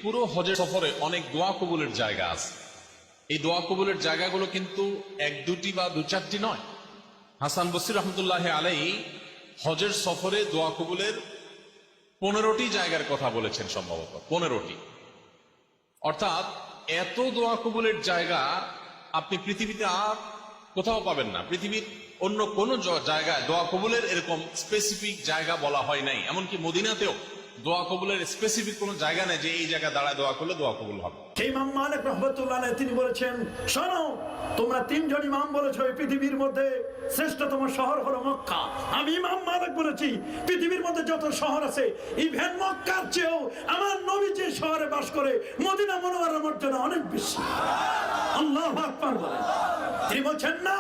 পুরো হজের সফরে অনেক দোয়া কবুলের জায়গা আছে। এই দোয়া কবুলের জায়গাগুলো কিন্তু এক দুটি বা দু চারটি নয়। হাসান বসরি রহমতুল্লাহ আলাইহি হজের সফরে দোয়া কবুলের 15টি জায়গার কথা বলেছেন, সম্ভবত 15টি। অর্থাৎ এত দোয়া কবুলের জায়গা আপনি পৃথিবীতে আর কোথাও পাবেন না। পৃথিবীর অন্য কোন জায়গায় দোয়া কবুলের এরকম স্পেসিফিক জায়গা বলা হয় নাই। এমনকি মদিনাতেও দোয়া কবুলের স্পেসিফিক কোন জায়গা নেই যে এই জায়গায় দাঁড়ায় দোয়া করলে দোয়া কবুল হবে। ইমাম মালিক রাহমাতুল্লাহ আলাইহি তিনি বলেছেন, শোনো, তোমরা তিনজন ইমাম বলেছো এই পৃথিবীর মধ্যে শ্রেষ্ঠতম শহর হলো মক্কা। আমি ইমাম মালিক বলেছি পৃথিবীর মধ্যে যত শহর আছে ইভেন মক্কার চেয়েও আমার নবী যে শহরে বাস করে মদিনা মুনাওয়ারার মর্যাদা অনেক বেশি। আল্লাহু আকবার বলেন। তিনি বলছেন, না,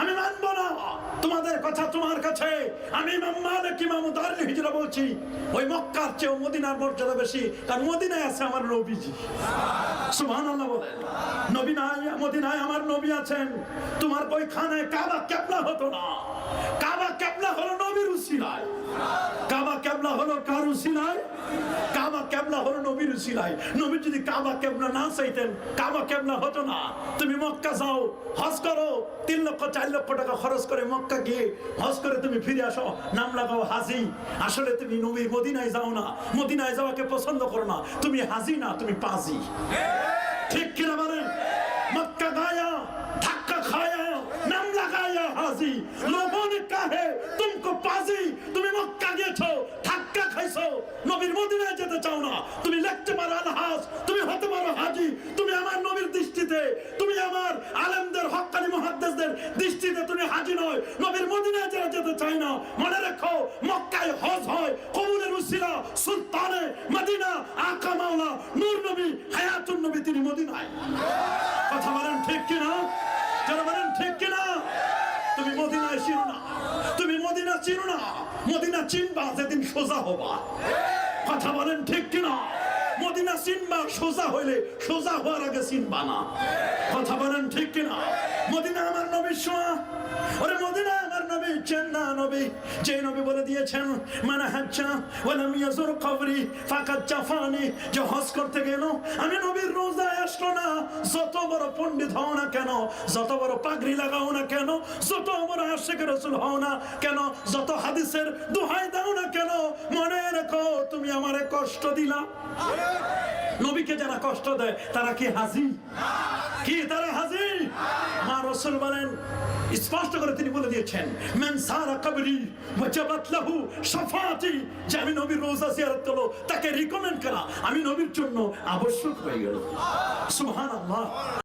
আমি মানব না তোমাদের কথা তোমার কাছে। আমি ইমাম মালিক ইমাম দারুল হিজরা বলছি ওই মক্কার চেয়েও মদিনার মর্যাদা বেশি, কারণ মদিনায় আছে আমার নবীজি। সুবহানাল্লাহ বলেন। নবী নাই, মদিনায় আমার নবী আছেন। তোমার ওইখানে কাবা কিবলা হতো না। কাবা কিবলা হলো নবীর উসিলায়। কাবা কিবলা হলো কার উসিলায়? কাবা কিবলা হলো নবীর উসিলায়। নবী যদি কাবা কিবলা না চাইতেন কাবা কিবলা হতো না। তুমি মক্কা যাও, হজ করো, 3 লক্ষ 4 লক্ষ টাকা খরচ করে মক্কা গিয়ে হজ করে তুমি ফিরে আসো, নাম লাগাও হাজি। আসলে তুমি নবীর মদিনায় যাও না, মদিনায় যাওয়াকে পছন্দ করো না। তুমি হাজি না, তুমি পাজি। ঠিক কিনা বলেন? मक्का गाया, धक्का खाया, नाम लगाया हाजी, लोगों ने कहा तुमको पाजी। तुम्हें मक्का গিয়েছো, धक्का খাইছো, নবীর মদিনায় যেতে চাও না। তুমি লিখতে পারো আলহাজ, তুমি হতে পারো হাজি। তুমি আমার নবীর দৃষ্টিতে, তুমি আমার আলেমদের হক্কানি মুহাদ্দিসদের দৃষ্টিতে তুমি হাজি নয়। নবীর মদিনায় যারা যেতে চায় না, মনে রাখো মক্কায় হজ হয় কবুলের উসিলা সুলতানে মদিনা আকা মাওলা নূর নবী হায়াতুন নবী, তিনি মদিনায়। কথা বলেন ঠিক কিনা? যারা বলেন ঠিক কিনা? তুমি মদিনায় চিনো না, তুমি মদিনা চিনো না। মদিনা চিনবা যেদিন সোজা হবা। কথা বলেন ঠিক কিনা? মদিনা চিনবা সোজা হইলে, সোজা হওয়ার আগে চিনবা না। কথা বলেন ঠিক কিনা? মদিনা আমার নবীর সোয়া। ওরে মদিনা আমার নবী চেন্না নবী, যে নবী বলে দিয়েছেন মানে হাজ্জা ওয়ালাম ইয়াজুর কবরি ফাকাত জাফানি, যে হজ করতে গেল আমি নবীর রোজায় আসলো না, যত বড় পণ্ডিত হও না কেন, যত বড় পাগড়ি লাগাও না কেন, যত বড় আশিক রাসূল হও না কেন, যত হাদিসের দোহাই দাও না কেন, মনে রাখো তুমি আমারে কষ্ট দিলা। নবীকে যারা কষ্ট দেয় তারা কি হাজি? কি তারা হাজি? মা রাসূল বলেন, স্পষ্ট করে তিনি বলে দিয়েছেন, মান সারা কবরি ওয়াজাবাত লাহু শাফাআতি, যে আমি নবীর রোজা জিয়ারত করলো তাকে রিকমেন্ড করা আমি নবীর জন্য আবশ্যক হয়ে গেল। সুবহানাল্লাহ।